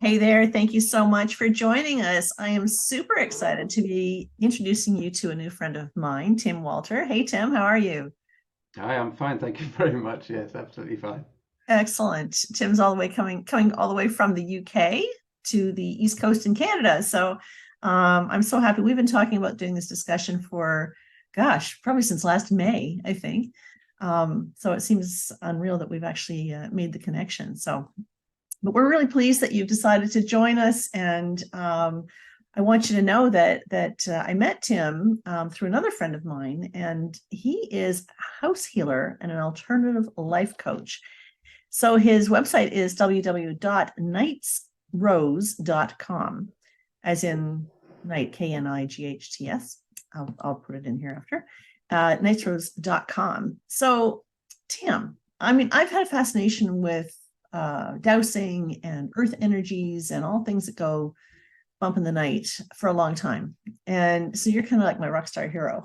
Hey there. Thank you so much for joining us. I am super excited to be introducing you to a new friend of mine, Tim Walter. Hey, Tim, how are you? Hi, I'm fine. Thank you very much. Yes, absolutely fine. Excellent. Tim's all the way coming all the way from the UK to the East Coast in Canada. So I'm so happy. We've been talking about doing this discussion for, gosh, probably since last May, I think. So it seems unreal that we've actually made the connection. But we're really pleased that you've decided to join us. And I want you to know that I met Tim through another friend of mine, and he is a house healer and an alternative life coach. So his website is www.knightsrose.com, as in night, Knights. I'll put it in here after. Knightsrose.com. So, Tim, I mean, I've had a fascination with dowsing and earth energies and all things that go bump in the night for a long time. And so you're kind of like my rock star hero.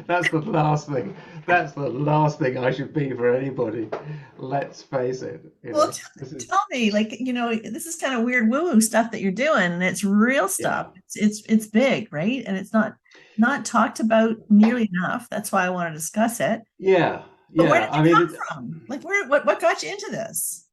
That's the last thing. That's the last thing I should be for anybody. Let's face it. Well, This is tell me, like, this is kind of weird woo-woo stuff that you're doing, and it's real yeah, stuff. It's big, right? And it's not talked about nearly enough. That's why I want to discuss it. yeah, But where yeah. did I you mean, come from? Like, what got you into this?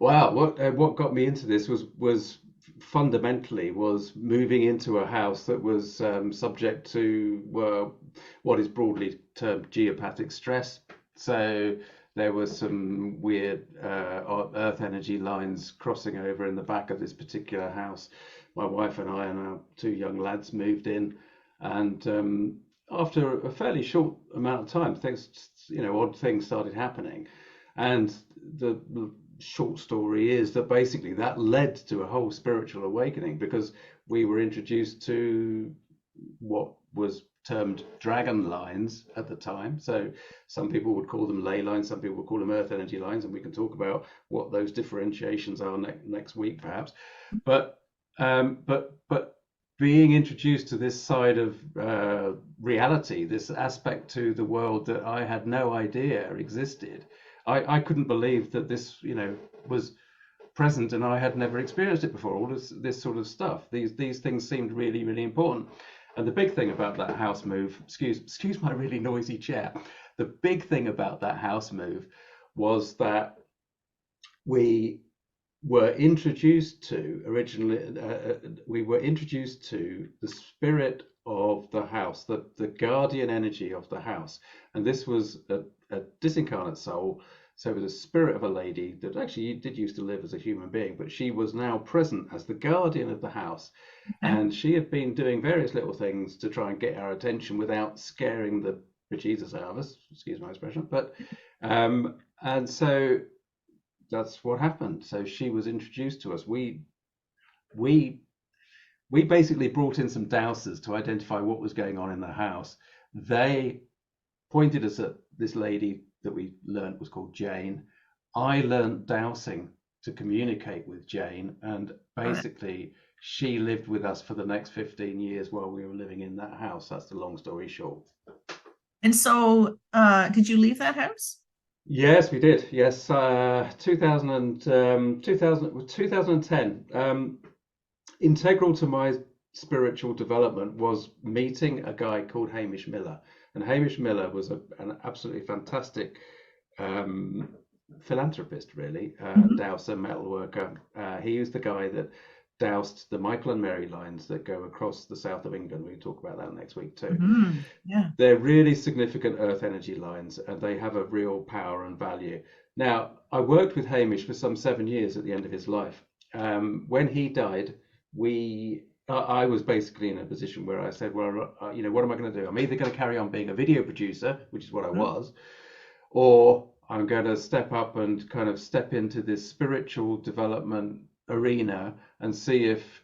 wow. What got me into this was fundamentally was moving into a house that was subject to what is broadly termed geopathic stress. So there was some weird earth energy lines crossing over in the back of this particular house. My wife and I and our two young lads moved in, and after a fairly short amount of time, odd things started happening. And the short story is that basically that led to a whole spiritual awakening because we were introduced to what was termed dragon lines at the time. So some people would call them ley lines, some people would call them earth energy lines, and we can talk about what those differentiations are next week perhaps. But but being introduced to this side of reality, this aspect to the world that I had no idea existed, I couldn't believe that this, was present and I had never experienced it before. All this sort of stuff. These things seemed really, really important. And the big thing about that house move, excuse my really noisy chair. The big thing about that house move was that we were introduced to originally we were introduced to the spirit of the house, the guardian energy of the house, and this was a disincarnate soul. So it was a spirit of a lady that actually did used to live as a human being, but she was now present as the guardian of the house, Okay. and she had been doing various little things to try and get our attention without scaring the bejesus out of us, excuse my expression. But and so that's what happened. So she was introduced to us. We we basically brought in some dowsers to identify what was going on in the house. They pointed us at this lady that we learned was called Jane. I learned dowsing to communicate with Jane, and basically she lived with us for the next 15 years while we were living in that house. That's the long story short. And so, did you leave that house? Yes, we did. Yes, 2000 and 2010. Integral to my spiritual development was meeting a guy called Hamish Miller. And Hamish Miller was an absolutely fantastic um, philanthropist, really, Mhm. dowser, metal worker. He was the guy that doused the Michael and Mary lines that go across the south of England. We can talk about that next week too. Mhm. Yeah. They're really significant earth energy lines and they have a real power and value. Now, I worked with Hamish for some 7 years at the end of his life. When he died, I was basically in a position where I said, well, what am I going to do? I'm either going to carry on being a video producer, which is what I Mhm. was, or I'm going to step up and kind of step into this spiritual development arena and see if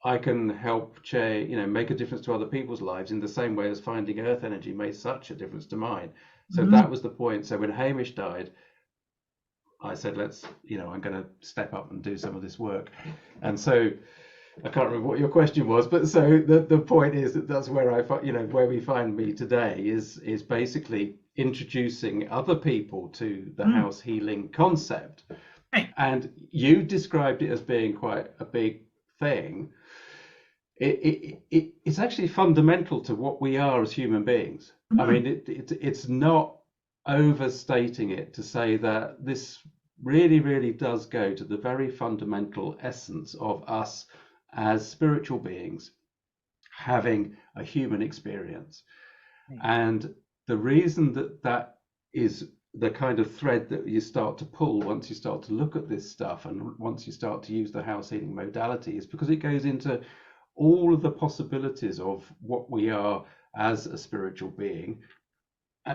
I can help make a difference to other people's lives in the same way as finding earth energy made such a difference to mine. So that Mhm. was the point. So when Hamish died, I said, I'm going to step up and do some of this work. And so I can't remember what your question was, but so the point is that that's where where we find me today is basically introducing other people to the Mhm. house healing concept. Right. And you described it as being quite a big thing. It's actually fundamental to what we are as human beings. I Mhm. mean, it's not overstating it to say that this really, really does go to the very fundamental essence of us as spiritual beings having a human experience. Right. And the reason that that is the kind of thread that you start to pull once you start to look at this stuff and once you start to use the house healing modality is because it goes into all of the possibilities of what we are as a spiritual being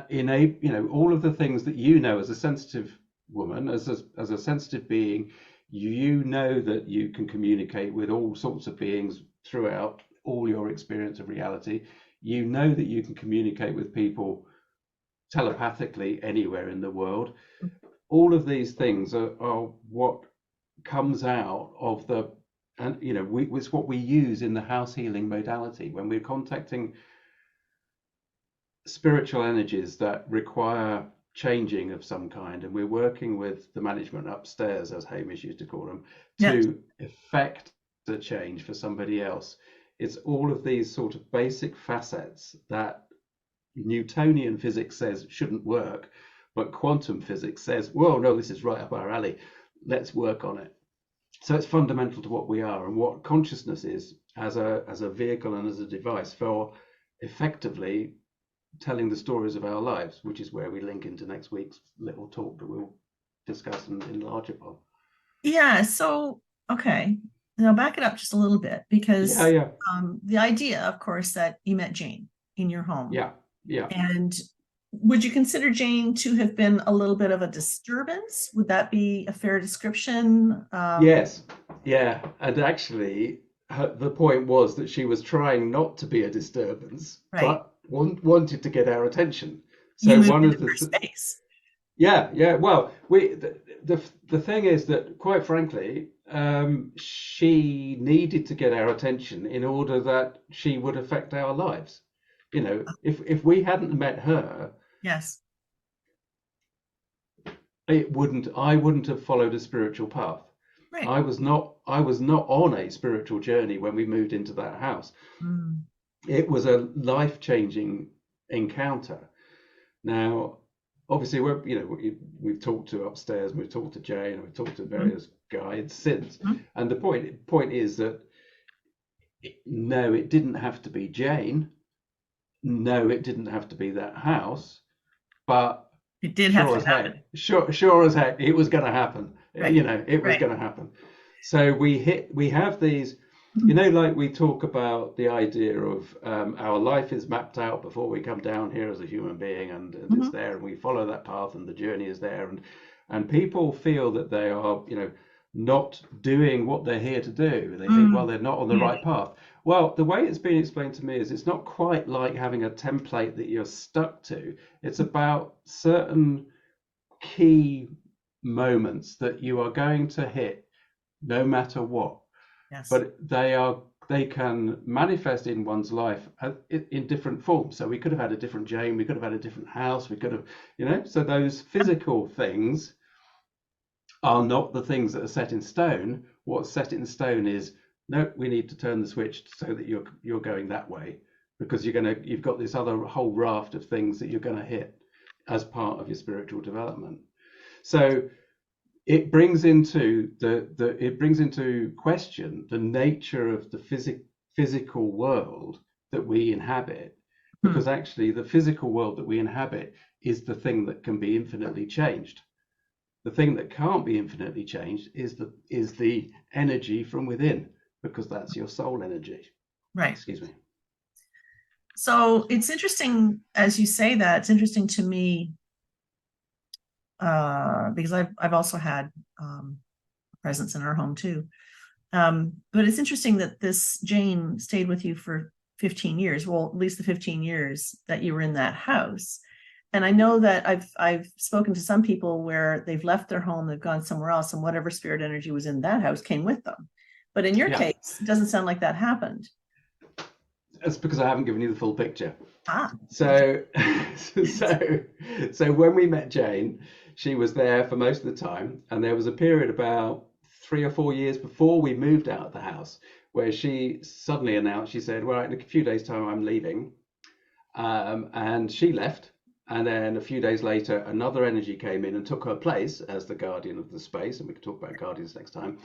in a all of the things that as a sensitive woman, as a sensitive being, you know that you can communicate with all sorts of beings throughout all your experience of reality. You know that you can communicate with people telepathically anywhere in the world. All of these things are what comes out of the, and it's what we use in the house healing modality when we're contacting spiritual energies that require changing of some kind, and we're working with the management upstairs, as Hamish used to call them, Yeah. to effect the change for somebody else. It's all of these sort of basic facets that Newtonian physics says shouldn't work, but quantum physics says, whoa, no, this is right up our alley. Let's work on it. So it's fundamental to what we are and what consciousness is as a vehicle and as a device for effectively telling the stories of our lives, which is where we link into next week's little talk that we'll discuss and enlarge upon. Yeah. So, okay. Now back it up just a little bit Yeah, because yeah, the idea, of course, that you met Jane in your home. yeah, yeah. And would you consider Jane to have been a little bit of a disturbance? Would that be a fair description? Yes, yeah. And actually, the point was that she was trying not to be a disturbance, Right. but wanted to get our attention. You So moved one into of the her space. yeah, yeah. Well, the thing is that, quite frankly, she needed to get our attention in order that she would affect our lives. If we hadn't met her, Yes. I wouldn't have followed a spiritual path. Right. I was not on a spiritual journey when we moved into that house. Mm. It was a life-changing encounter. Now, obviously, we've talked to upstairs, and we've talked to Jane, and we've talked to Mhm. various guides since. Mhm. And the point is that no, it didn't have to be Jane. No, it didn't have to be that house. But It did have sure to as heck, happen. sure as heck, it was going to happen. Right. It was Right. going to happen. So we have these, Mhm. like we talk about the idea of our life is mapped out before we come down here as a human being, and it's Mhm. there, and we follow that path, and the journey is there, and people feel that they are, not doing what they're here to do. They think, well, Mm. they're not on the Yeah. right path. Well, the way it's been explained to me is it's not quite like having a template that you're stuck to. It's about certain key moments that you are going to hit no matter what, Yes. but they can manifest in one's life in different forms. So we could have had a different Jane, we could have had a different house, we could have, so those physical things are not the things that are set in stone. What's set in stone is, no, we need to turn the switch so that you're going that way, because you've got this other whole raft of things that you're going to hit as part of your spiritual development. So it brings into it brings into question the nature of the physical world that we inhabit, Hmm. because actually the physical world that we inhabit is the thing that can be infinitely changed. The thing that can't be infinitely changed is the energy from within, because that's your soul energy. Right. Excuse me. So it's interesting as you say that. It's interesting to me because I've also had presence in our home too. But it's interesting that this Jane stayed with you for 15 years. Well, at least the 15 years that you were in that house. And I know that I've spoken to some people where they've left their home, they've gone somewhere else, and whatever spirit energy was in that house came with them. But in your Yeah, case, it doesn't sound like that happened. that's because I haven't given you the full picture. Ah, okay. So, so when we met Jane, she was there for most of the time. And there was a period about 3 or 4 years before we moved out of the house where she suddenly announced, she said, well, in a few days' time, I'm leaving. And she left. And then a few days later, another energy came in and took her place as the guardian of the space. And we could talk about guardians next time.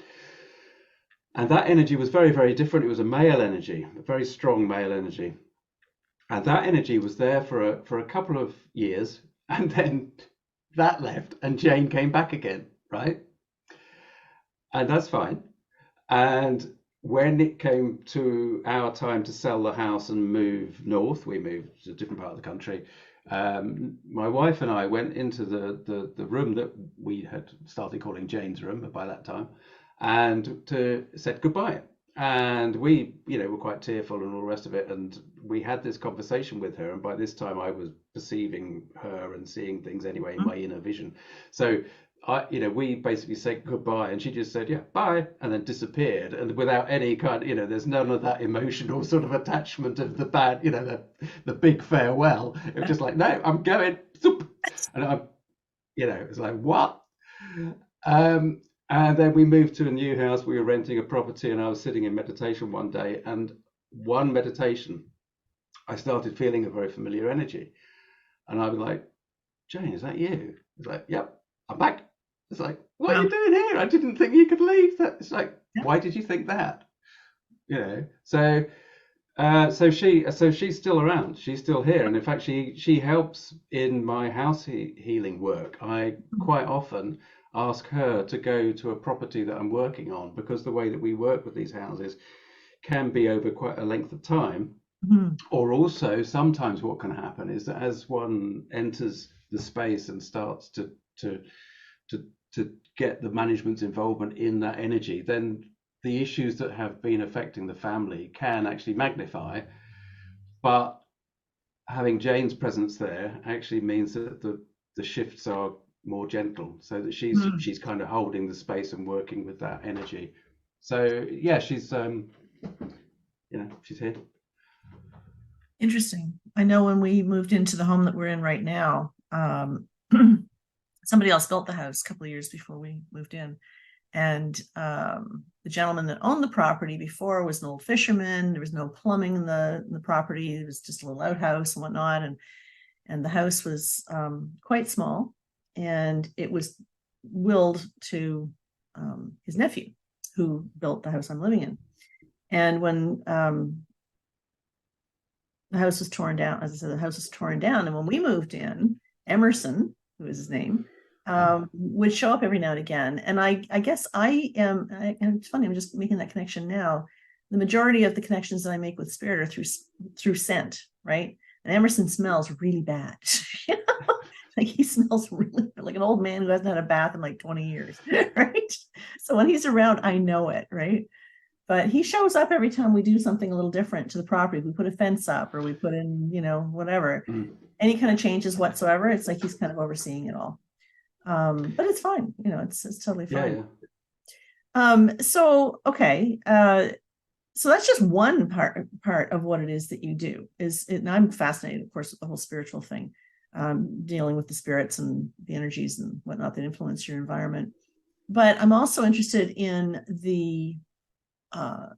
And that energy was very, very different. It was a male energy, a very strong male energy. And that energy was there for a couple of years. And then that left and Jane came back again, right? And that's fine. And when it came to our time to sell the house and move north, we moved to a different part of the country. My wife and I went into the room that we had started calling Jane's room by that time, and said goodbye. And we, were quite tearful and all the rest of it. And we had this conversation with her. And by this time, I was perceiving her and seeing things anyway in my inner vision. So we basically said goodbye, and she just said, yeah, bye, and then disappeared. And without any kind, there's none of that emotional sort of attachment of the bad, the big farewell. It was just like, no, I'm going. And it was like, what? And then we moved to a new house. We were renting a property, and I was sitting in meditation one day, and one meditation, I started feeling a very familiar energy. And I was like, Jane, is that you? It's like, yep, I'm back. It's like, what are you doing here? I didn't think you could leave. It's like, why did you think that? So she's still around. She's still here, and in fact, she helps in my house healing work. I quite often ask her to go to a property that I'm working on, because the way that we work with these houses can be over quite a length of time. Mm-hmm. Or also sometimes what can happen is that as one enters the space and starts to get the management's involvement in that energy, then the issues that have been affecting the family can actually magnify. But having Jane's presence there actually means that the shifts are more gentle, so that she's kind of holding the space and working with that energy. So yeah, she's she's here. Interesting. I know when we moved into the home that we're in right now, somebody else built the house a couple of years before we moved in. And the gentleman that owned the property before was an old fisherman. There was no plumbing in the property. It was just a little outhouse and whatnot. And the house was quite small. And it was willed to his nephew, who built the house I'm living in. And when the house was torn down, as I said, the house was torn down. And when we moved in, Emerson, who is his name, would show up every now and again. And I guess and it's funny, I'm just making that connection now. The majority of the connections that I make with spirit are through scent, right? And Emerson smells really bad. Like he smells really like an old man who hasn't had a bath in like 20 years, right? So when he's around, I know it, right? But he shows up every time we do something a little different to the property. We put a fence up, or we put in, whatever, any kind of changes whatsoever. It's like he's kind of overseeing it all. But it's fine. It's totally fine. Yeah. So, okay. So that's just one part of what it is that you do. And I'm fascinated, of course, with the whole spiritual thing, dealing with the spirits and the energies and whatnot that influence your environment. But I'm also interested in the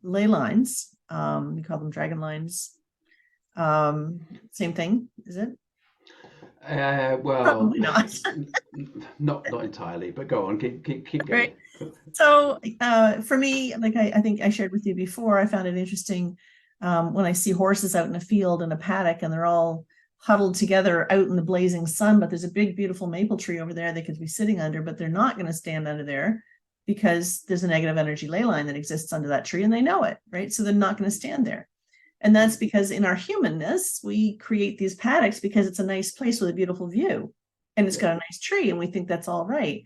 ley lines. We call them dragon lines. Same thing, is it? Well, probably not. not entirely, but go on, keep going. Right. So for me, like I think I shared with you before, I found it interesting when I see horses out in a field in a paddock, and they're all huddled together out in the blazing sun, but there's a big, beautiful maple tree over there they could be sitting under, but they're not going to stand under there because there's a negative energy ley line that exists under that tree, and they know it, right? So they're not going to stand there. And that's because in our humanness, we create these paddocks because it's a nice place with a beautiful view, and it's got a nice tree, and we think that's all right.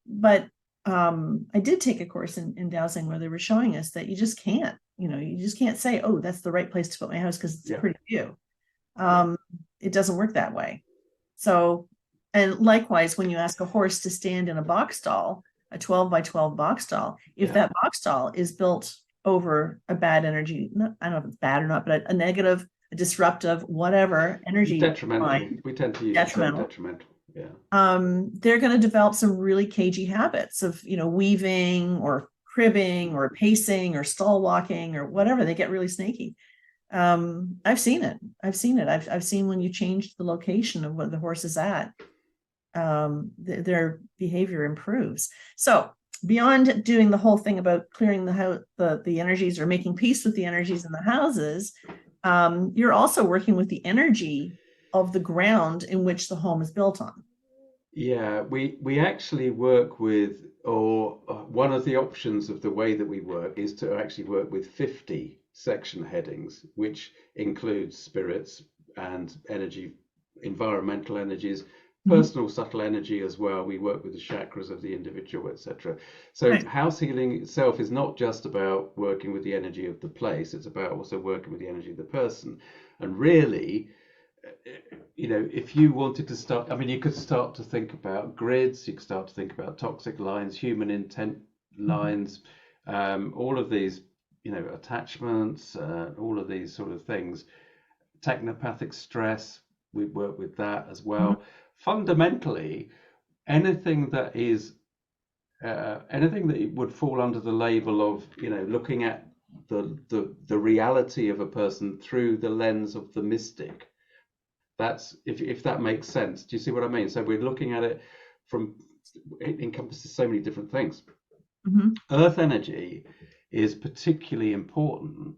But I did take a course in dowsing where they were showing us that you just can't, you just can't say, oh, that's the right place to put my house because it's a pretty view. It doesn't work that way. So, and likewise, when you ask a horse to stand in a box stall, a 12 by 12 box stall, if that box stall is built over a bad energy, I don't know if it's bad or not, but a negative, a disruptive, whatever energy. Detrimental. We tend to use detrimental. they're going to develop some really cagey habits of, weaving or cribbing or pacing or stall walking or whatever. They get really snaky. I've seen it. I've seen when you change the location of where the horse is at, their behavior improves. So beyond doing the whole thing about clearing the house, the energies, or making peace with the energies in the houses, you're also working with the energy of the ground in which the home is built on. Yeah, we actually work with, or one of the options of the way that we work is to actually work with 50 section headings, which includes spirits and energy, environmental energies, personal subtle energy as well. We work with the chakras of the individual, etc. So Right. house healing itself is not just about working with the energy of the place, it's about also working with the energy of the person. And really, if you wanted to start, I mean, you could start to think about grids, you could start to think about toxic lines, human intent lines, all of these, attachments, all of these sort of things. Technopathic stress, we work with that as well. Fundamentally, anything that is anything that would fall under the label of, looking at the reality of a person through the lens of the mystic. That's if that makes sense. Do you see what I mean? So we're looking at it from, it encompasses so many different things. Earth energy is particularly important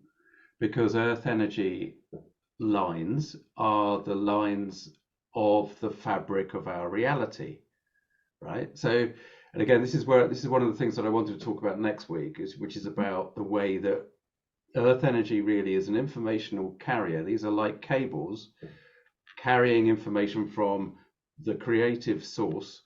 because earth energy lines are the lines of the fabric of our reality, right? So, and again, this is one of the things that I wanted to talk about next week, which is about the way that earth energy really is an informational carrier. These are like cables carrying information from the creative source.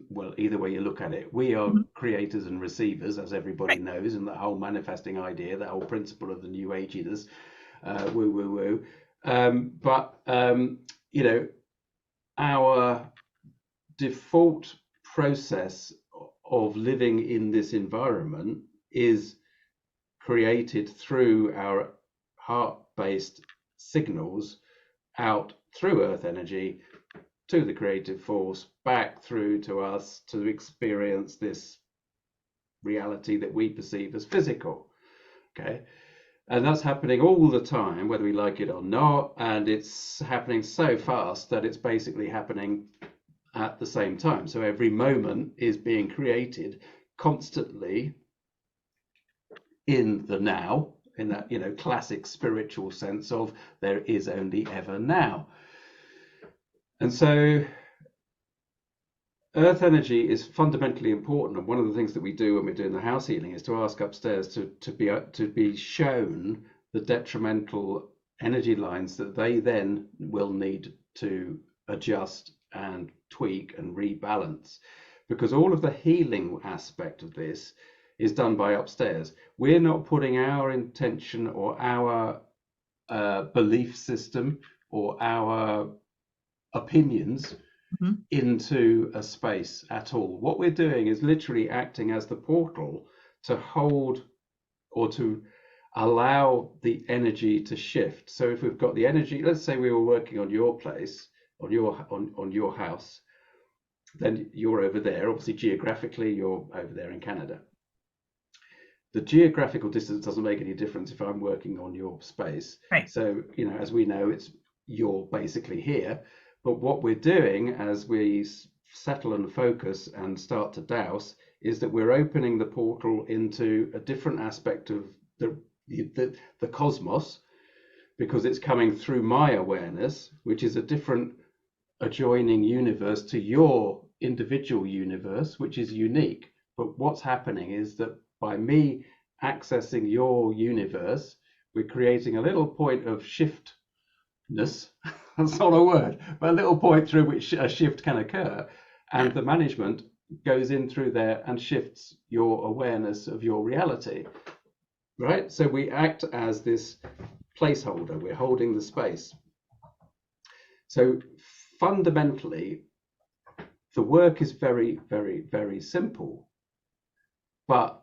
Well, either way you look at it, we are creators and receivers, as everybody knows, and the whole manifesting idea, the whole principle of the new aginess, woo woo woo. But our default process of living in this environment is created through our heart-based signals out through earth energy to the creative force, back through to us to experience this reality that we perceive as physical. Okay. And that's happening all the time, whether we like it or not. And it's happening so fast that it's basically happening at the same time. So every moment is being created constantly in the now, in that, classic spiritual sense of there is only ever now. And so earth energy is fundamentally important. And one of the things that we do when we're doing the house healing is to ask upstairs to be shown the detrimental energy lines that they then will need to adjust and tweak and rebalance, because all of the healing aspect of this is done by upstairs. We're not putting our intention or our belief system or our opinions into a space at all. What we're doing is literally acting as the portal to hold or to allow the energy to shift. So if we've got the energy, let's say we were working on your place, on your house, then you're over there. Obviously, geographically, you're over there in Canada. The geographical distance doesn't make any difference if I'm working on your space. Right. So, as we know, you're basically here. But what we're doing as we settle and focus and start to douse is that we're opening the portal into a different aspect of the cosmos, because it's coming through my awareness, which is a different adjoining universe to your individual universe, which is unique. But what's happening is that by me accessing your universe, we're creating a little point of shiftness. That's not a word, but a little point through which a shift can occur. And the management goes in through there and shifts your awareness of your reality. Right? So we act as this placeholder, we're holding the space. So fundamentally, the work is very, very, very simple. But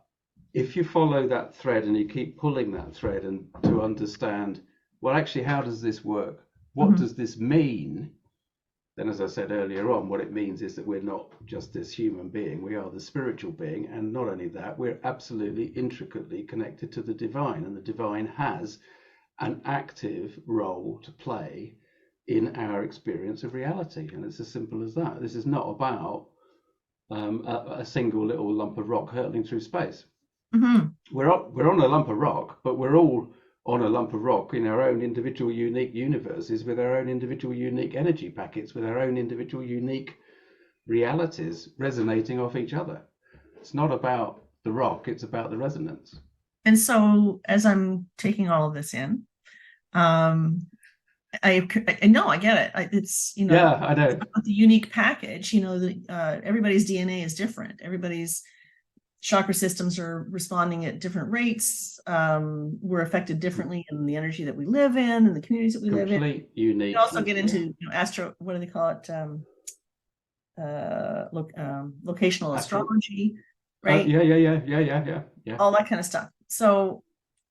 if you follow that thread and you keep pulling that thread and to understand, well, actually, how does this work What does this mean? Then, as I said earlier on, what it means is that we're not just this human being, we are the spiritual being. And not only that, we're absolutely intricately connected to the divine. And the divine has an active role to play in our experience of reality. And it's as simple as that. This is not about a single little lump of rock hurtling through space. Mm-hmm. We're on a lump of rock, but we're all on a lump of rock in our own individual unique universes with our own individual unique energy packets, with our own individual unique realities resonating off each other. It's not about the rock, it's about the resonance. And so as I'm taking all of this in, I know, I get it. It's, Yeah, I know. The unique package, everybody's DNA is different. Everybody's chakra systems are responding at different rates. We're affected differently in the energy that we live in and the communities that we live in. Complete unique. We also get into astro, what do they call it? Locational astrology, right? Yeah. All that kind of stuff. So,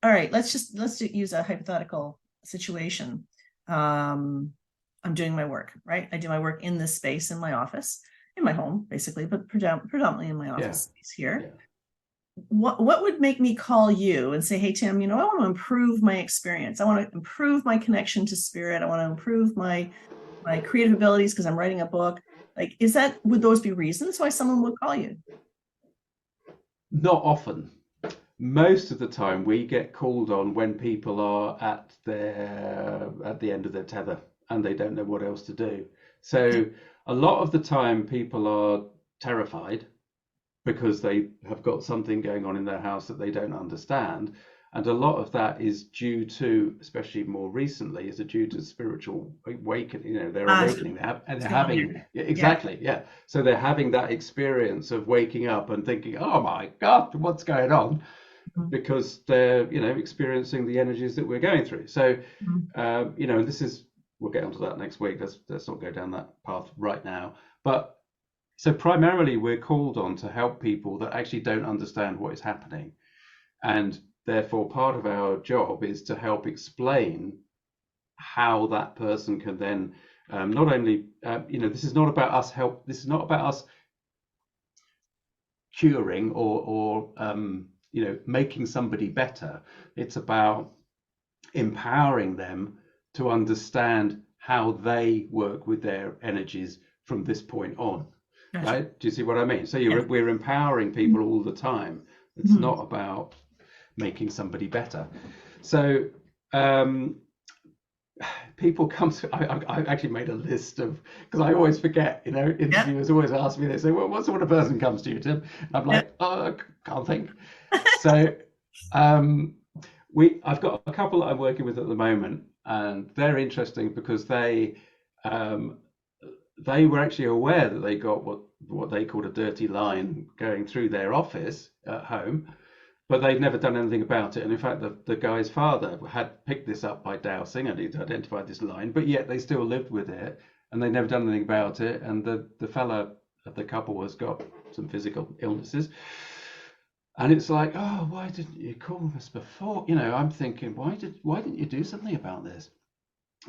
all right, let's use a hypothetical situation. I'm doing my work, right? I do my work in this space in my office, in my home, basically, but predominantly in my office space here. Yeah. What would make me call you and say, hey, Tim, I want to improve my experience. I want to improve my connection to spirit. I want to improve my creative abilities because I'm writing a book. Like, would those be reasons why someone would call you? Not often. Most of the time we get called on when people are at the end of their tether and they don't know what else to do. So a lot of the time people are terrified because they have got something going on in their house that they don't understand. And a lot of that is due to, especially more recently, is due to spiritual awakening. They're awakening. They're having exactly. So they're having that experience of waking up and thinking, "Oh my God, what's going on?" Because they're, experiencing the energies that we're going through. So, and this is, we'll get onto that next week. Let's not go down that path right now. But so primarily we're called on to help people that actually don't understand what is happening. And therefore part of our job is to help explain how that person can then not only, this is not about us this is not about us curing or making somebody better. It's about empowering them to understand how they work with their energies from this point on. Gotcha. Right? Do you see what I mean? So we're empowering people all the time. It's not about making somebody better. So people come to, I actually made a list of, because I always forget, interviewers always ask me, they say, well, what sort of person comes to you, Tim? And I'm like, I can't think. So I've got a couple that I'm working with at the moment, and they're interesting because they were actually aware that they got what they called a dirty line going through their office at home, but they'd never done anything about it. And in fact, the guy's father had picked this up by dowsing and he'd identified this line, but yet they still lived with it and they'd never done anything about it. And the fella of the couple has got some physical illnesses. And it's like, oh, why didn't you call us before? I'm thinking, why didn't you do something about this?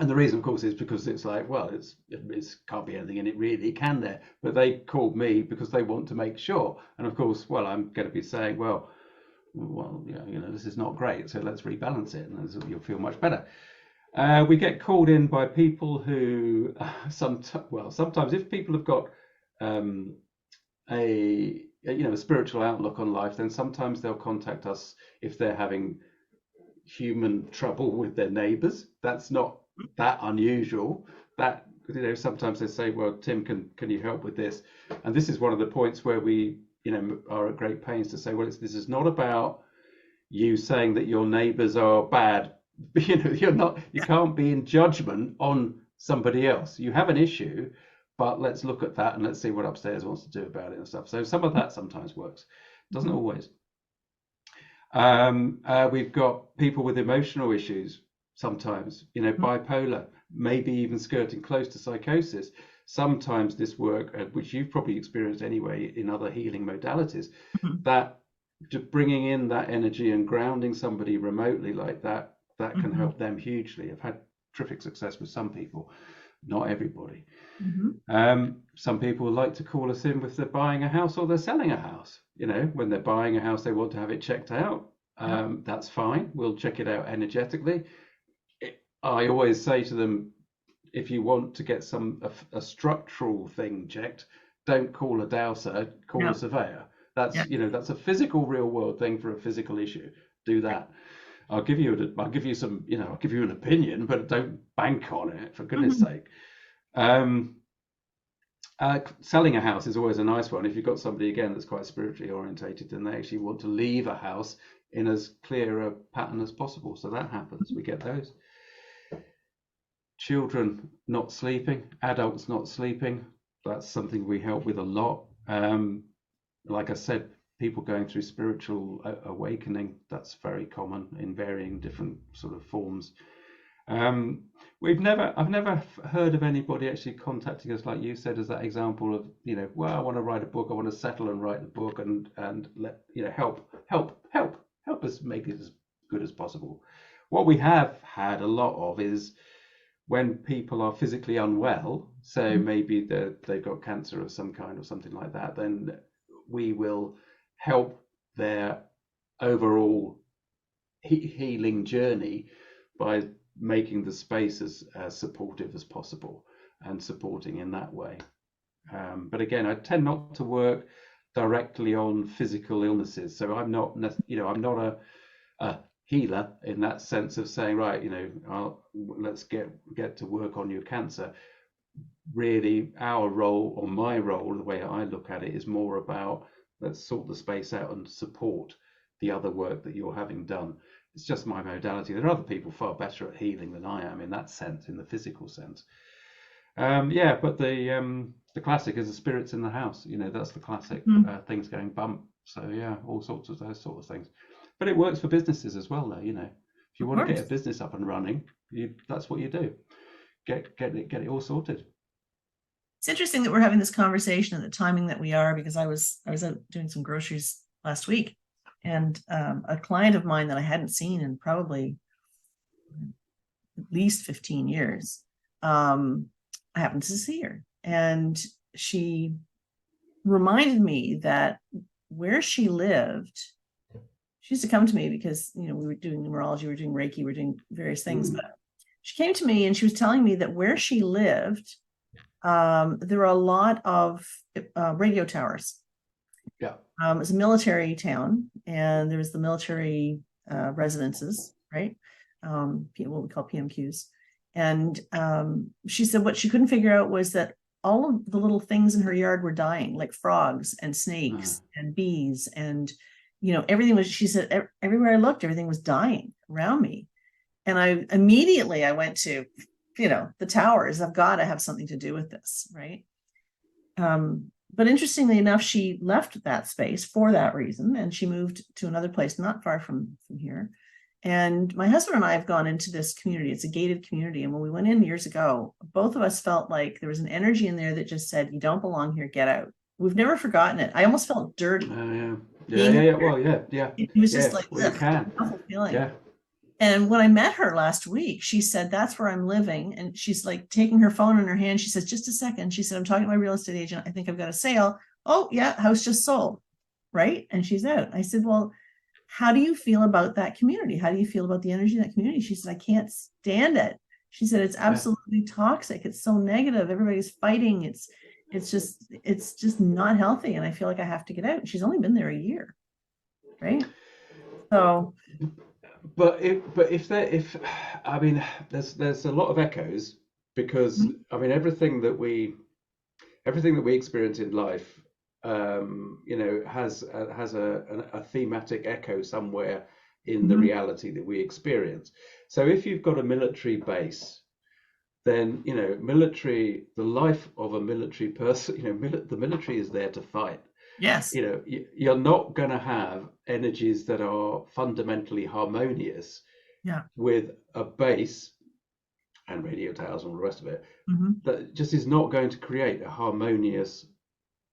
And the reason, of course, is because it's like, well, it can't be anything in it really, can there? But they called me because they want to make sure. And of course, well, I'm going to be saying, well, this is not great, so let's rebalance it, and you'll feel much better. We get called in by people who, sometimes if people have got a spiritual outlook on life, then sometimes they'll contact us if they're having human trouble with their neighbours. That's not that unusual. That sometimes they say, well, Tim, can you help with this? And this is one of the points where we are at great pains to say, well, this is not about you saying that your neighbours are bad. You can't be in judgment on somebody else. You have an issue, but let's look at that and let's see what upstairs wants to do about it and stuff. So some of that sometimes works, doesn't always. We've got people with emotional issues sometimes, bipolar, maybe even skirting close to psychosis. Sometimes this work, which you've probably experienced anyway in other healing modalities, that bringing in that energy and grounding somebody remotely like that can help them hugely. I've had terrific success with some people, not everybody. Mm-hmm. Some people like to call us in if they're buying a house or they're selling a house. You know, when they're buying a house, they want to have it checked out. Yep. That's fine. We'll check it out energetically. I always say to them, if you want to get a structural thing checked, don't call a dowser, call a Yep. surveyor. That's Yep. that's a physical, real world thing for a physical issue. Do that. I'll give you some, I'll give you an opinion, but don't bank on it, for goodness Mm-hmm. sake. Selling a house is always a nice one. If you've got somebody again that's quite spiritually orientated and they actually want to leave a house in as clear a pattern as possible, so that happens. We get those. Children not sleeping, adults not sleeping, that's something we help with a lot. Like I said, people going through spiritual awakening, that's very common in varying different sort of forms. I've never heard of anybody actually contacting us, like you said, as that example of, well, I want to write a book, I want to settle and write the book and let, help us make it as good as possible. What we have had a lot of is when people are physically unwell, so maybe they've got cancer of some kind or something like that, then we will help their overall healing journey by making the space as supportive as possible and supporting in that way. But again, I tend not to work directly on physical illnesses, so I'm not a healer in that sense of saying, right, let's get to work on your cancer. Really, our role, or my role, the way I look at it, is more about let's sort the space out and support the other work that you're having done. It's just my modality. There are other people far better at healing than I am in that sense, in the physical sense. But the classic is the spirits in the house. That's the classic things going bump. So yeah, all sorts of those sort of things. But it works for businesses as well, though. If you want to get a business up and running, that's what you do. Get it all sorted. It's interesting that we're having this conversation at the timing that we are, because I was out doing some groceries last week, and a client of mine that I hadn't seen in probably at least 15 years, I happened to see her, and she reminded me that where she lived, she used to come to me because, we were doing numerology, we were doing Reiki, we were doing various things, but she came to me and she was telling me that where she lived, there were a lot of radio towers. Yeah. It was a military town, and there was the military residences, right? What we call PMQs. And she said what she couldn't figure out was that all of the little things in her yard were dying, like frogs and snakes and bees, and everything was. She said everywhere I looked, everything was dying around me, and I immediately went to, the towers. I've got to have something to do with this, right? But interestingly enough, she left that space for that reason, and she moved to another place not far from here. And my husband and I have gone into this community. It's a gated community. And when we went in years ago, both of us felt like there was an energy in there that just said, you don't belong here, get out. We've never forgotten it. I almost felt dirty. Yeah. Well, yeah. It was just like, well, you can. Awful feeling. Yeah. And when I met her last week, she said, that's where I'm living. And she's like taking her phone in her hand. She says, just a second. She said, I'm talking to my real estate agent. I think I've got a sale. Oh, yeah, house just sold. Right. And she's out. I said, well, how do you feel about that community? How do you feel about the energy in that community? She said, I can't stand it. She said, it's absolutely toxic. It's so negative. Everybody's fighting. It's just not healthy. And I feel like I have to get out. She's only been there a year. Right. So. But there's a lot of echoes, because everything that we experience in life, has a thematic echo somewhere in the reality that we experience. So if you've got a military base, then the life of a military person, the military is there to fight. Yes. You're not going to have energies that are fundamentally harmonious with a base and radio towers and all the rest of it. That just is not going to create a harmonious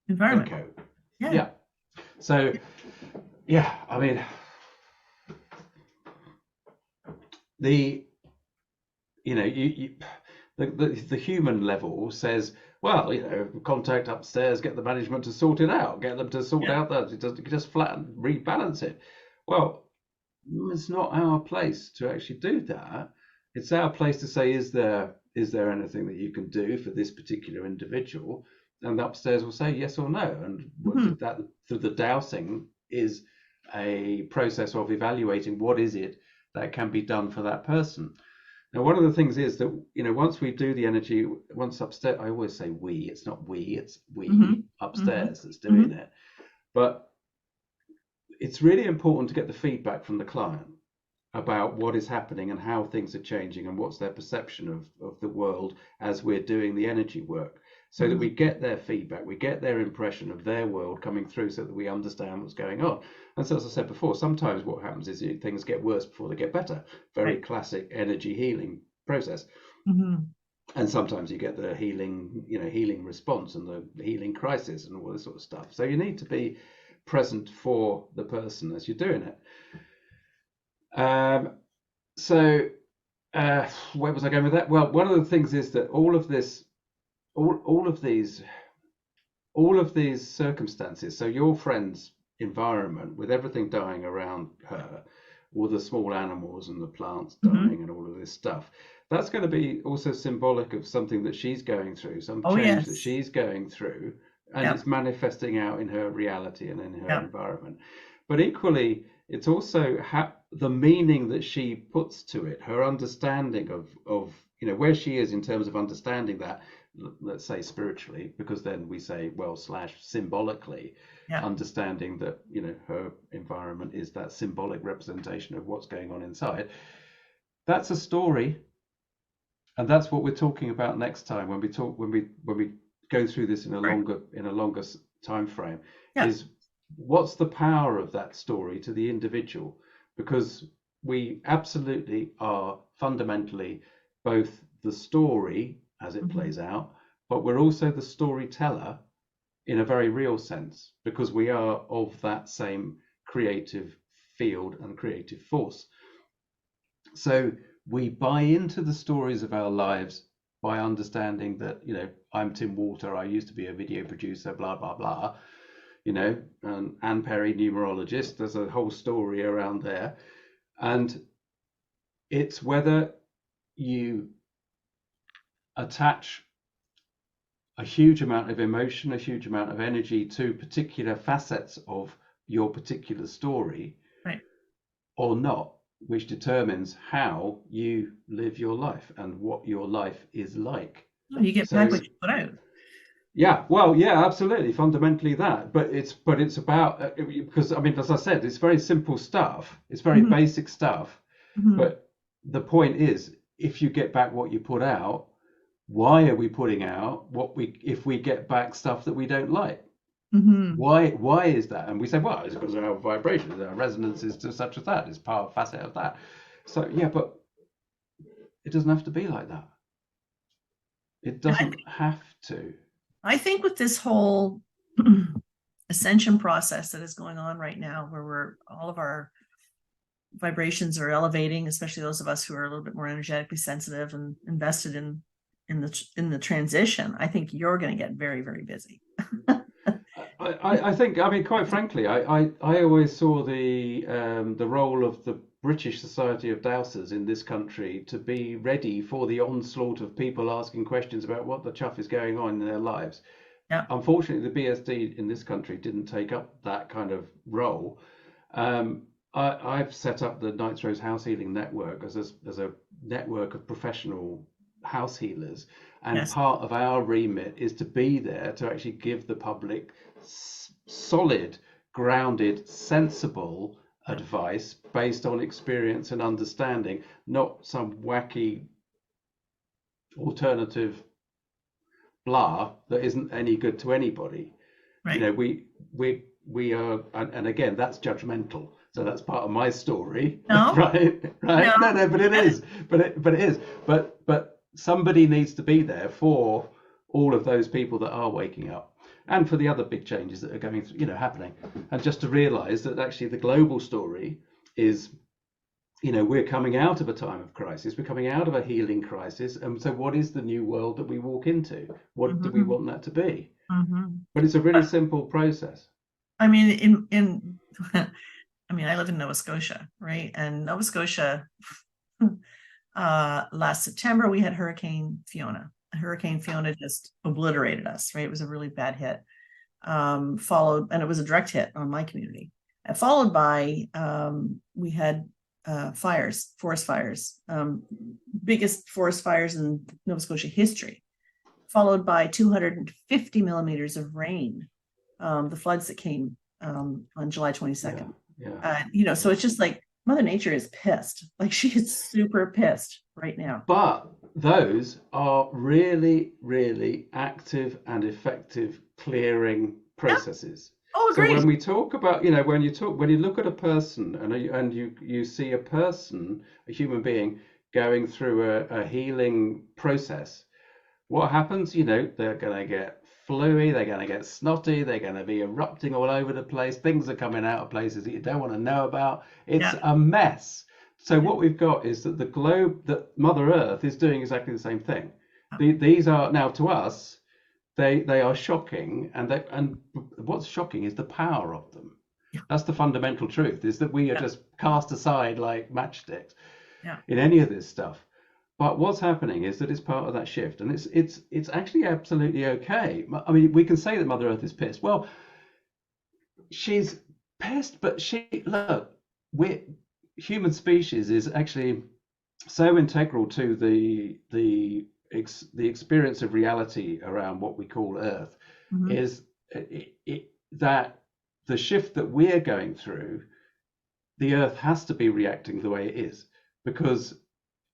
environment. Echo. Yeah. So, the you know, the human level says, well, you know, contact upstairs, get the management to sort it out, get them to sort Yeah. out that it doesn't just flatten, rebalance it. Well, it's not our place to actually do that. It's our place to say, is there anything that you can do for this particular individual? And the upstairs will say yes or no. And what Hmm. did that through the dowsing is a process of evaluating what is it that can be done for that person. Now, one of the things is that, you know, once we do the energy, once upstairs, I always say we, it's not we, it's Hmm. we Hmm. upstairs that's Hmm. doing it. But it's really important to get the feedback from the client about what is happening and how things are changing and what's their perception of the world as we're doing the energy work, so that Hmm. we get their feedback, we get their impression of their world coming through so that we understand what's going on. And so, as I said before, sometimes what happens is things get worse before they get better. Very Right. classic energy healing process. Hmm. And sometimes you get the healing, you know, healing response and the healing crisis and all this sort of stuff. So you need to be present for the person as you're doing it. Um, so where was I going with that? Well, one of the things is that all of this, all of these, all of these circumstances. So your friend's environment, with everything dying around her, all the small animals and the plants Hmm. dying and all of this stuff, that's going to be also symbolic of something that she's going through, some Oh, change that yes. she's going through, and Yep. it's manifesting out in her reality and in her Yep. environment. But equally, it's also the meaning that she puts to it, her understanding of you know where she is in terms of understanding that, let's say spiritually, because then we say, well, slash symbolically, Yep. understanding that, you know, her environment is that symbolic representation of what's going on inside. That's a story, and that's what we're talking about next time when we talk, when we go through this Right. in a longer time frame, Yep. is what's the power of that story to the individual, because we absolutely are fundamentally both the story as it Hmm. plays out, but we're also the storyteller in a very real sense, because we are of that same creative field and creative force. So we buy into the stories of our lives by understanding that, you know, I'm Tim Walter, I used to be a video producer, blah, blah, blah, you know, and Anne Perry, numerologist, there's a whole story around there. And it's whether you attach a huge amount of emotion, a huge amount of energy to particular facets of your particular story Right. or not, which determines how you live your life and what your life is like. Oh, you get back So what you put out. yeah, well, yeah, absolutely, fundamentally that, but it's about because I mean, as I said, it's very simple stuff, it's very Hmm. basic stuff, Hmm. but the point is, if you get back what you put out, why are we putting out what we if we get back stuff that we don't like? Hmm. Why is that? And we say, well, it's because of our vibrations, our resonances to such as that. It's part of facet of that. So yeah, but it doesn't have to be like that. It Yeah, doesn't have to. I think with this whole ascension process that is going on right now, where we're all of our vibrations are elevating, especially those of us who are a little bit more energetically sensitive and invested in the transition, I think you're going to get very, very busy. I think, I mean, quite frankly, I always saw the role of the British Society of Dowsers in this country to be ready for the onslaught of people asking questions about what the chuff is going on in their lives. Yeah. Unfortunately, the BSD in this country didn't take up that kind of role. Um, I've set up the Knights Rose House Healing Network as a network of professional house healers, and Yes. part of our remit is to be there to actually give the public solid, grounded, sensible Yeah. advice based on experience and understanding, not some wacky alternative blah that isn't any good to anybody. You Right. know, we are, and again, that's judgmental. So that's part of my story, No. right? No. Right? No, no, but it Yeah. is, but it is, but somebody needs to be there for all of those people that are waking up, and for the other big changes that are going through, you know, happening, and just to realise that actually the global story is we're coming out of a time of crisis, we're coming out of a healing crisis. And so what is the new world that we walk into? What do we Mhm. want that to be? Mhm. But it's a really simple process. I mean, in I mean, I live in Nova Scotia, right? And Nova Scotia, last September we had Hurricane Fiona. Hurricane Fiona just obliterated us, right? It was a really bad hit. Followed, and it was a direct hit on my community. Followed by we had fires, forest fires, biggest forest fires in Nova Scotia history, followed by 250 millimeters of rain, the floods that came on July Yeah, 22nd. yeah. So it's just like Mother Nature is pissed. Like she is super pissed right now. But those are really, really active and effective clearing Yeah. processes. Oh, So agreed. when we talk about, when you look at a person and you see a person, a human being going through a healing process, what happens? They're going to get fluey, they're going to get snotty, they're going to be erupting all over the place. Things are coming out of places that you don't want to know about. It's Yeah. a mess. So Yeah. what we've got is that the globe, that Mother Earth is doing exactly the same thing. These are now to us, they are shocking, and what's shocking is the power of them. Yeah. That's the fundamental truth, is that we are Yeah. just cast aside like matchsticks Yeah. in any of this stuff. But what's happening is that it's part of that shift, and it's actually absolutely okay. I mean, we can say that Mother Earth is pissed. Well, she's pissed, but look, we human species is actually so integral to the experience of reality around what we call Earth, Mhm. is that the shift that we're going through, the Earth has to be reacting the way it is, because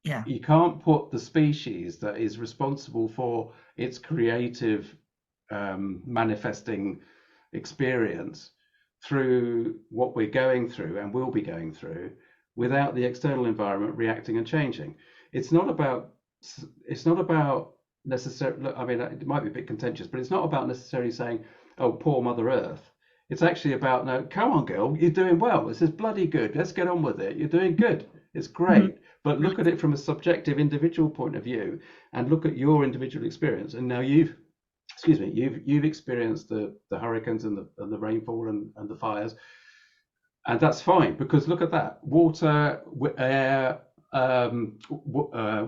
Yeah. you can't put the species that is responsible for its creative manifesting experience through what we're going through and will be going through without the external environment reacting and changing. It's not about it's not about necessarily. I mean, it might be a bit contentious, but it's not about necessarily saying, "Oh, poor Mother Earth." It's actually about, no, come on, girl, you're doing well. This is bloody good. Let's get on with it. You're doing good. It's Mhm. great. But look at it from a subjective individual point of view, and look at your individual experience. And now you've experienced the hurricanes and the rainfall and the fires, and that's fine, because look at that: water, air,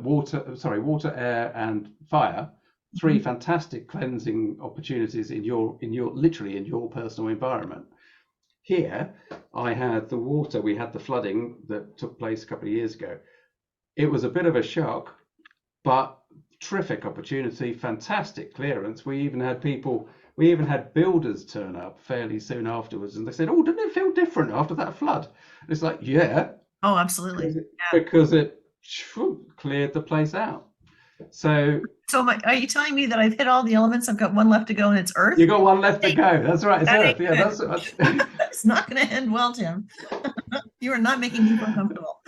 water, air, and fire. Three Mhm. fantastic cleansing opportunities literally in your personal environment. Here, I had the water. We had the flooding that took place a couple of years ago. It was a bit of a shock, but terrific opportunity, fantastic clearance. We even had builders turn up fairly soon afterwards, and they said, "Oh, didn't it feel different after that flood?" And it's like, yeah, Oh, absolutely. because it, Yeah. because it cleared the place out. So So are you telling me that I've hit all the elements? I've got one left to go, and it's Earth. you got one left to Hey, go. That's right. It's that Earth. Yeah, ain't that's. good. It's not going to end well, Tim. You are not making me feel comfortable.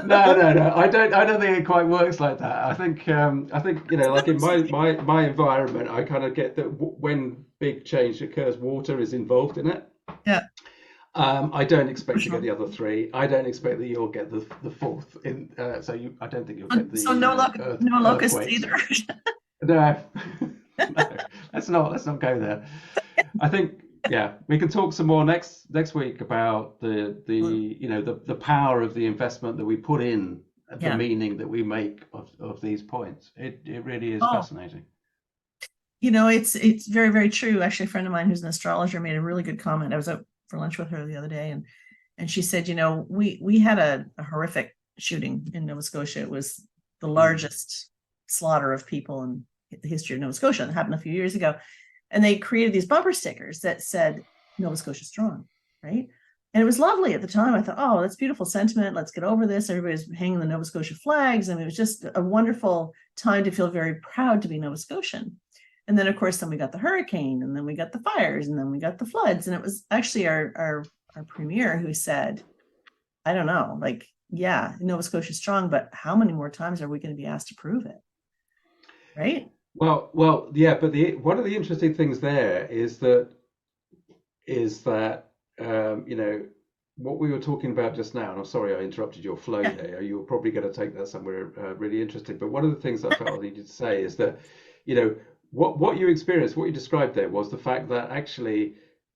No, no, no. I don't think it quite works like that. I think like in my environment, I kind of get that when big change occurs, water is involved in it. Yeah, I don't for expect to get sure. the other three. I don't expect that you'll get the fourth. I don't think you'll get So the no locusts earthquakes. either. No, no. Let's not go there. I think, yeah, we can talk some more next week about the power of the investment that we put in, the Yeah. meaning that we make of these points. It really is Oh, fascinating. it's very, very true. Actually, a friend of mine who's an astrologer made a really good comment. I was out for lunch with her the other day, and she said, we had a horrific shooting in Nova Scotia. It was the Mm. largest slaughter of people in the history of Nova Scotia. It happened a few years ago. And they created these bumper stickers that said Nova Scotia strong, right? And it was lovely at the time. I thought, oh, that's beautiful sentiment. Let's get over this. Everybody's hanging the Nova Scotia flags. I mean, it was just a wonderful time to feel very proud to be Nova Scotian. And then, of course, then we got the hurricane, and then we got the fires, and then we got the floods. And it was actually our premier who said, I don't know, like, yeah, Nova Scotia is strong, but how many more times are we going to be asked to prove it? Right? Well, yeah, but one of the interesting things there is that what we were talking about just now, and I'm sorry I interrupted your flow Yeah. there. You were probably going to take that somewhere really interesting. But one of the things I felt I needed to say is that, you know, what you experienced, what you described there was the fact that actually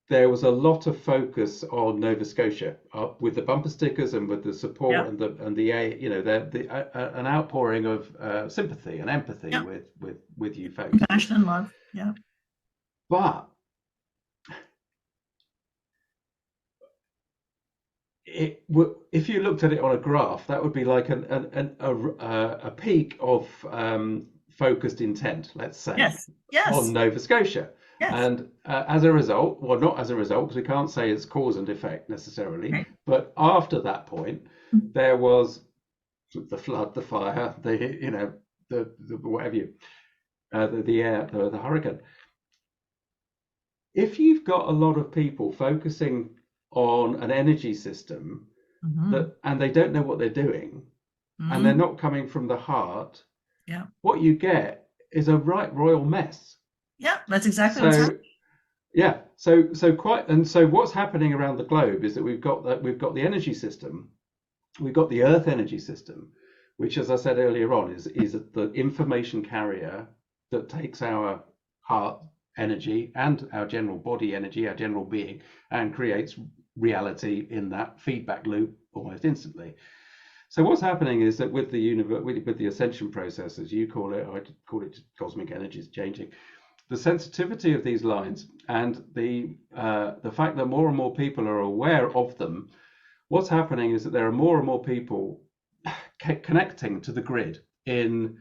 there was a lot of focus on Nova Scotia with the bumper stickers and with the support Yeah. and the you know an outpouring of sympathy and empathy Yeah. with you folks. Compassion and love. Yeah. But if you looked at it on a graph, that would be like a peak of focused intent, let's say, Yes. on Yes. Nova Scotia. Yes. And as a result, well, not as a result, because we can't say it's cause and effect necessarily, Right. but after that point, there was the flood, the fire, the whatever you, the air, the hurricane. If you've got a lot of people focusing on an energy system Mm-hmm. and they don't know what they're doing and they're Mm-hmm. not coming from the heart, Yeah. what you get is a right royal mess. Yeah. That's exactly what's happening. So yeah, so what's happening around the globe is that we've got the energy system, we've got the earth energy system, which, as I said earlier on, is the information carrier that takes our heart energy and our general body energy, our general being, and creates reality in that feedback loop almost instantly. So what's happening is that with the universe, with the ascension process, as you call it, I call it cosmic energies changing, the sensitivity of these lines and the fact that more and more people are aware of them, what's happening is that there are more and more people connecting to the grid in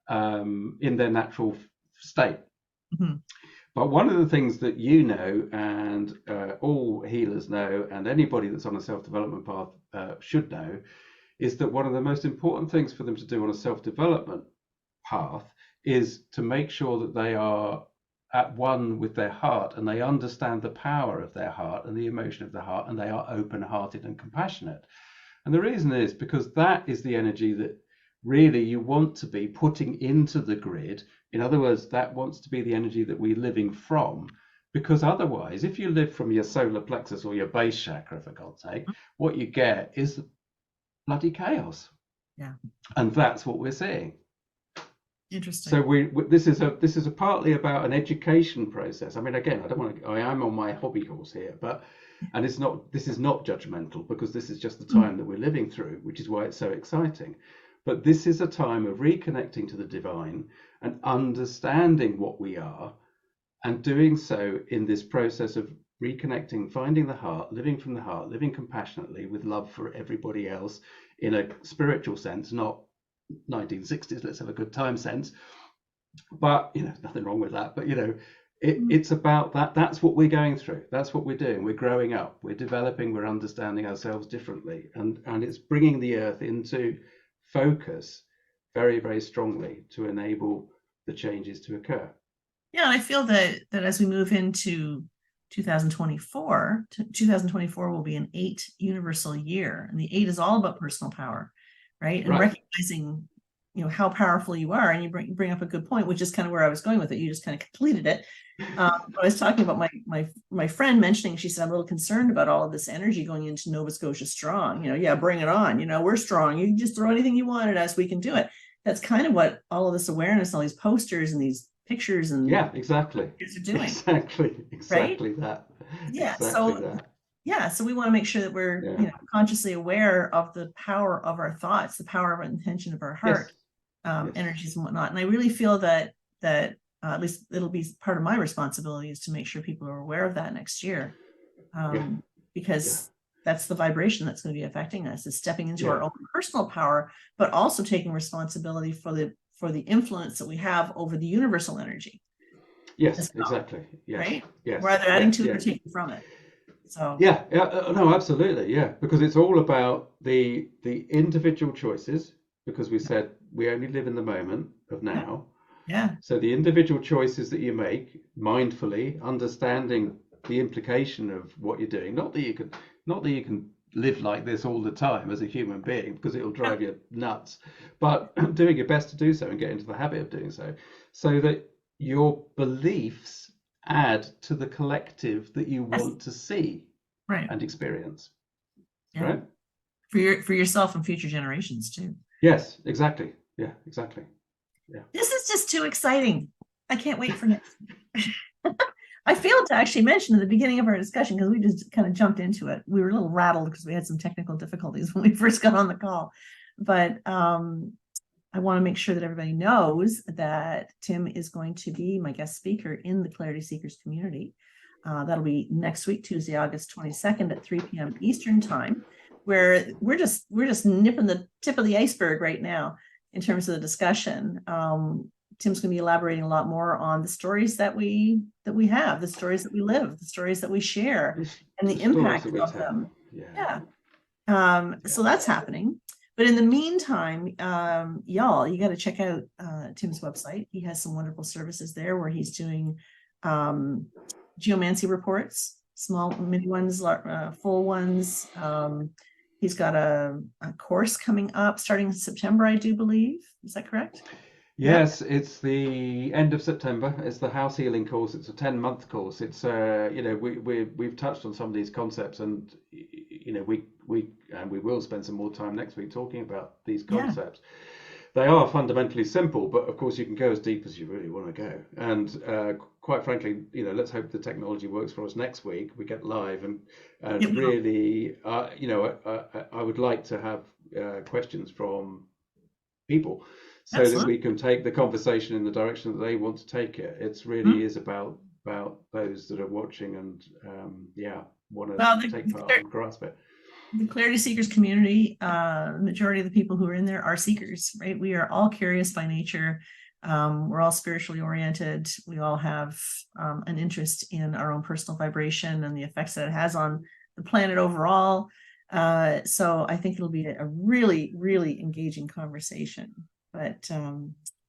their natural state. Mm-hmm. But one of the things that you know, and all healers know, and anybody that's on a self-development path should know, is that one of the most important things for them to do on a self-development path is to make sure that they are at one with their heart and they understand the power of their heart and the emotion of the heart, and they are open-hearted and compassionate. And the reason is because that is the energy that really you want to be putting into the grid. In other words, that wants to be the energy that we're living from. Because otherwise, if you live from your solar plexus or your base chakra, for God's sake, what you get is bloody chaos. Yeah. And that's what we're seeing. So Interesting. this is a partly about an education process. I mean, again, I am on my hobby horse here, but and this is not judgmental, because this is just the time that we're living through, which is why it's so exciting. But this is a time of reconnecting to the divine and understanding what we are, and doing so in this process of reconnecting, finding the heart, living from the heart, living compassionately with love for everybody else in a spiritual sense, not 1960s let's have a good time sense, but nothing wrong with that, but it's about that's what we're going through, that's what we're doing, we're growing up, we're developing, we're understanding ourselves differently, and it's bringing the earth into focus very, very strongly to enable the changes to occur. Yeah, I feel that as we move into 2024, 2024 will be an 8 universal year, and the 8 is all about personal power, right? And Right. recognizing, how powerful you are. And you bring up a good point, which is kind of where I was going with it. You just kind of completed it. I was talking about my friend mentioning, she said, I'm a little concerned about all of this energy going into Nova Scotia strong. Yeah, bring it on. We're strong. You can just throw anything you want at us. We can do it. That's kind of what all of this awareness, all these posters and these pictures and Yeah, exactly. are doing. Exactly Right? that. Yeah. Exactly So that. yeah, so we want to make sure that we're Yeah. consciously aware of the power of our thoughts, the power of our intention of our Yes. heart, Yes. energies and whatnot. And I really feel that at least it'll be part of my responsibility is to make sure people are aware of that next year, Yeah. Yeah. because that's the vibration that's going to be affecting us, is stepping into Yeah. our own personal power, but also taking responsibility for the influence that we have over the universal energy Yes, as well, exactly. Yes. right? Yes. Rather adding Yes. to it or Yes. taking from it. So Yeah. Yeah. No, absolutely. Yeah. Because it's all about the individual choices, because we said we only live in the moment of yeah, now. yeah, So the individual choices that you make mindfully, understanding the implication of what you're doing, not that you can live like this all the time as a human being, because it'll yeah. drive you nuts, but doing your best to do so and get into the habit of doing so, so that your beliefs add to the collective that you Yes, want to see right. and experience. Yeah. right? For yourself and future generations too. Yes, exactly. Yeah, exactly. Yeah. This is just too exciting. I can't wait for next week. I failed to actually mention at the beginning of our discussion because we just kind of jumped into it. We were a little rattled because we had some technical difficulties when we first got on the call. But I want to make sure that everybody knows that Tim is going to be my guest speaker in the Clarity Seekers community. That'll be next week, Tuesday, August 22nd at 3 p.m. Eastern time, where we're just nipping the tip of the iceberg right now in terms of the discussion. Tim's going to be elaborating a lot more on the stories that we have, the stories that we live, the stories that we share, and the impact of them. Yeah. So that's happening. But in the meantime, y'all, you got to check out Tim's website. He has some wonderful services there where he's doing geomancy reports, small, mini ones, full ones. He's got a course coming up starting in September, I do believe. Is that correct? Yes, it's the end of September. It's the house healing course. It's a 10-month course. It's we've touched on some of these concepts, and we will spend some more time next week talking about these concepts. They are fundamentally simple, but of course you can go as deep as you really want to go. And quite frankly, let's hope the technology works for us next week. We get live and really, I would like to have questions from people, so that we can take the conversation in the direction that they want to take it. It's really is about those that are watching and want to take part and grasp it. The Clarity Seekers community, the majority of the people who are in there are seekers, right? We are all curious by nature. We're all spiritually oriented. We all have an interest in our own personal vibration and the effects that it has on the planet overall. So I think it'll be a really, really engaging conversation. But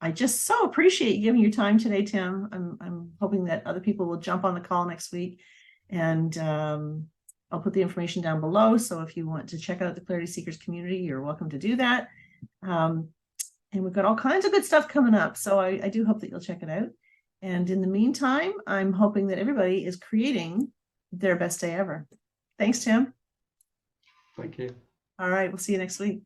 I just so appreciate you giving your time today, Tim. I'm hoping that other people will jump on the call next week, and I'll put the information down below. So if you want to check out the Clarity Seekers community, you're welcome to do that. And we've got all kinds of good stuff coming up. So I do hope that you'll check it out. And in the meantime, I'm hoping that everybody is creating their best day ever. Thanks, Tim. Thank you. All right. We'll see you next week.